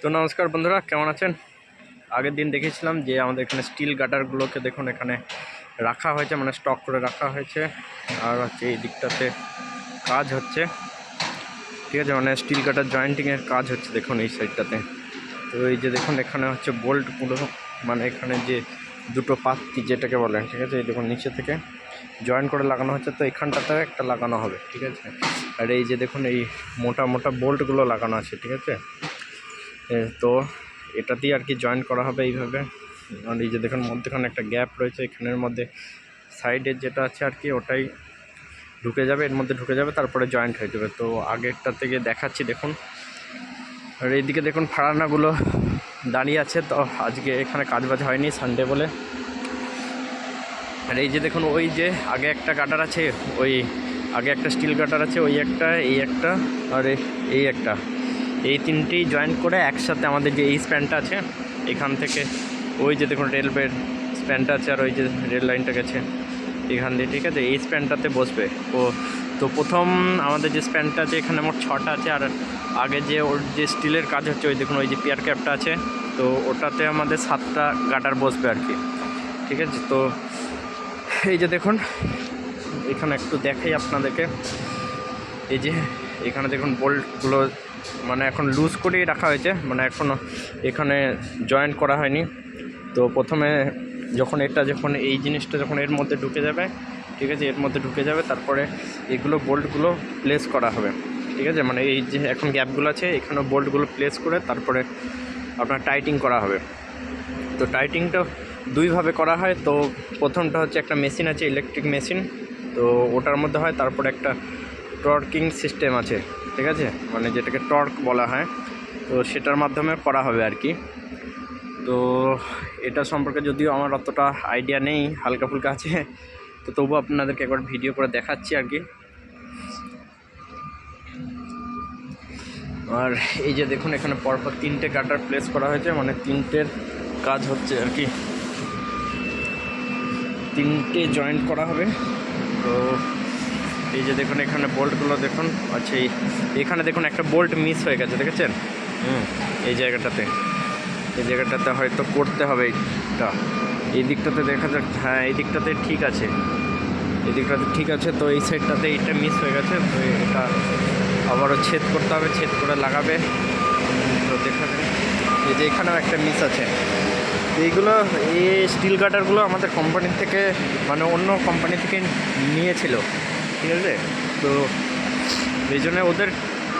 তো নমস্কার বন্ধুরা, কেমন আছেন? আগের দিন দেখেছিলাম যে আমাদের এখানে স্টিল গাটারগুলোকে দেখুন এখানে রাখা হয়েছে, মানে স্টক করে রাখা হয়েছে। আর হচ্ছে এই দিকটাতে কাজ হচ্ছে, ঠিক আছে, মানে স্টিল গাটার জয়েন্টিংয়ের কাজ হচ্ছে দেখুন এই সাইডটাতে। তো এই যে দেখুন এখানে হচ্ছে বোল্টগুলো, মানে এখানে যে দুটো পাত্তি যেটাকে বলে, ঠিক আছে, এই দেখুন নিচে থেকে জয়েন করে লাগানো হচ্ছে। তো এখানটাতে একটা লাগানো হবে, ঠিক আছে। আর এই যে দেখুন এই মোটা মোটা বোল্টগুলো লাগানো আছে, ঠিক আছে। তো এটা দিয়ে আর কি জয়েন করা হবে এইভাবে। আর এই যে দেখুন মধ্যেখানে একটা গ্যাপ রয়েছে, এখানের মধ্যে সাইডের যেটা আছে আর কি ওটাই ঢুকে যাবে, এর মধ্যে ঢুকে যাবে, তারপরে জয়েন্ট হয়ে যাবে। তো আগেরটা থেকে দেখাচ্ছি দেখুন। আর এইদিকে দেখুন ফাড়ানাগুলো দাঁড়িয়ে আছে। তো আজকে এখানে কাজবাজ হয়নি, সানডে বলে। আর এই যে দেখুন ওই যে আগে একটা গাটার আছে, ওই আগে একটা স্টিল গাটার আছে, ওই একটা, এই একটা, আর এই একটা, এই তিনটেই জয়েন করে একসাথে আমাদের যে এই স্প্যানটা আছে এখান থেকে ওই যে দেখুন রেলওয়ের স্প্যানটা আছে, আর ওই যে রেল লাইনটা গেছে এখান দিয়ে, ঠিক আছে, এই স্প্যানটাতে বসবে। তো প্রথম আমাদের যে স্প্যানটা আছে এখানে মোট 6টা আছে। আর আগে যে ওর যে স্টিলের কাজ হচ্ছে ওই দেখুন ওই যে পিয়ার ক্যাপটা আছে, তো ওটাতে আমাদের 7টা গাটার বসবে আর কি, ঠিক আছে। তো এই যে দেখুন এখানে একটু দেখাই আপনাদেরকে, এই যে এখানে দেখুন বোল্টগুলো মানে এখন লুজ করেই রাখা হয়েছে, মানে এখনও এখানে জয়েন্ট করা হয়নি। তো প্রথমে যখন এই জিনিসটা যখন এর মধ্যে ঢুকে যাবে, ঠিক আছে, এর মধ্যে ঢুকে যাবে, তারপরে এগুলো বোল্টগুলো প্লেস করা হবে, ঠিক আছে। মানে এই যে এখন গ্যাপগুলো আছে এখানেও বোল্টগুলো প্লেস করে তারপরে আপনার টাইটিং করা হবে। তো টাইটিংটা দুইভাবে করা হয়। তো প্রথমটা হচ্ছে একটা মেশিন আছে, ইলেকট্রিক মেশিন, তো ওটার মধ্যে হয়। তারপরে একটা টর্কিং সিস্টেম আছে, ঠিক আছে, মানে যেটাকে টর্ক বলা হয়, তো সেটার মাধ্যমে করা হবে আর কি। তো এটা সম্পর্কে যদিও আমার অতটা আইডিয়া নেই, হালকা ফুলকা আছে, তো তবু আপনাদেরকে একবার ভিডিও করে দেখাচ্ছি আর কি। আর এই যে দেখুন এখানে পরপর 3টে গাটার প্লেস করা হয়েছে, মানে 3টের কাজ হচ্ছে আর কি, 3টে জয়েন্ট করা হবে। তো এই যে দেখুন এখানে বোল্টগুলো দেখুন আছে, এখানে দেখুন একটা বোল্ট মিস হয়ে গেছে, দেখেছেন? এই জায়গাটাতে হয়তো করতে হবে এটা। এই দিকটাতে দেখা যাক, হ্যাঁ এই দিকটাতে ঠিক আছে, এই দিকটাতে ঠিক আছে। তো এই সাইডটাতে এইটা মিস হয়ে গেছে, তো এটা আবারও ছেদ করতে হবে, ছেদ করে লাগাবে। তো দেখা যায় এই যে এখানেও একটা মিস আছে। এইগুলো এই স্টিল গাটারগুলো আমাদের কোম্পানি থেকে, মানে অন্য কোম্পানি থেকে নিয়েছিল, ঠিক আছে। তো এই জন্য ওদের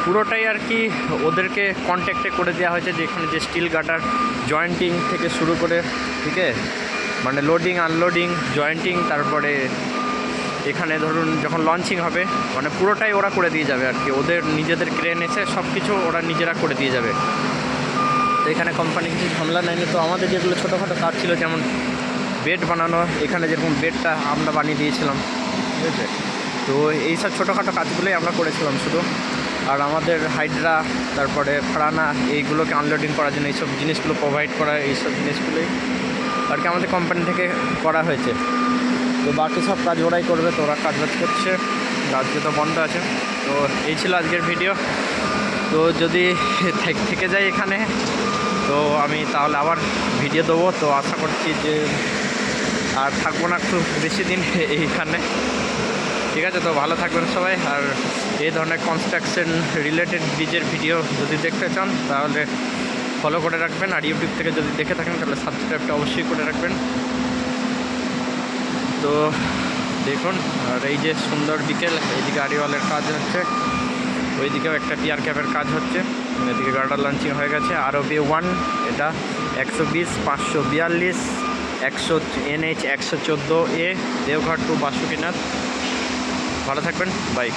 পুরোটাই আর কি ওদেরকে কন্ট্যাক্টে করে দেওয়া হয়েছে, যে এখানে যে স্টিল গাটার জয়েন্টিং থেকে শুরু করে, ঠিক আছে, মানে লোডিং আনলোডিং জয়েন্টিং, তারপরে এখানে ধরুন যখন লঞ্চিং হবে মানে পুরোটাই ওরা করে দিয়ে যাবে আর কি। ওদের নিজেদের ক্রেন এসে সব কিছু ওরা নিজেরা করে দিয়ে যাবে। তো এখানে কোম্পানি কিছু ঝামেলা নেয়নি। তো আমাদের যেগুলো ছোটোখাটো কাজ ছিল, যেমন বেড বানানো, এখানে যেরকম বেডটা আমরা বানিয়ে দিয়েছিলাম, ঠিক আছে। তো এইসব ছোটোখাটো কাজগুলোই আমরা করেছিলাম শুধু। আর আমাদের হাইড্রা, তারপরে ফাড়ানা, এইগুলোকে আনলোডিং করার জন্য এইসব জিনিসগুলো প্রোভাইড করা, এইসব জিনিসগুলোই আর কি আমাদের কোম্পানি থেকে করা হয়েছে। তো বাকি সব কাজ ওরাই করবে, তো ওরা কাজ করছে, আজকে তো বন্ধ আছে। তো এই ছিল আজকের ভিডিও। তো যদি থেকে যায় এখানে, তো আমি তাহলে আবার ভিডিও দেবো। তো আশা করছি যে আর থাকবো না খুব বেশি দিন এইখানে, ঠিক আছে। তো ভালো থাকবেন সবাই। আর এই ধরনের কনস্ট্রাকশন রিলেটেড ব্রিজের ভিডিও যদি দেখতে চান তাহলে ফলো করে রাখবেন। আর ইউটিউব থেকে যদি দেখে থাকেন তাহলে সাবস্ক্রাইবটা অবশ্যই করে রাখবেন। তো দেখুন, আর এই যে সুন্দর বিকেল, এইদিকে আড়িওয়ালের কাজ হচ্ছে, ওইদিকেও একটা পিয়ার ক্যাপের কাজ হচ্ছে, এদিকে গার্ডার লঞ্চিং হয়ে গেছে। ROB 1 এটা 120 542 NH 114A Deoghar two Basukinath. ভালো থাকবেন, বাই।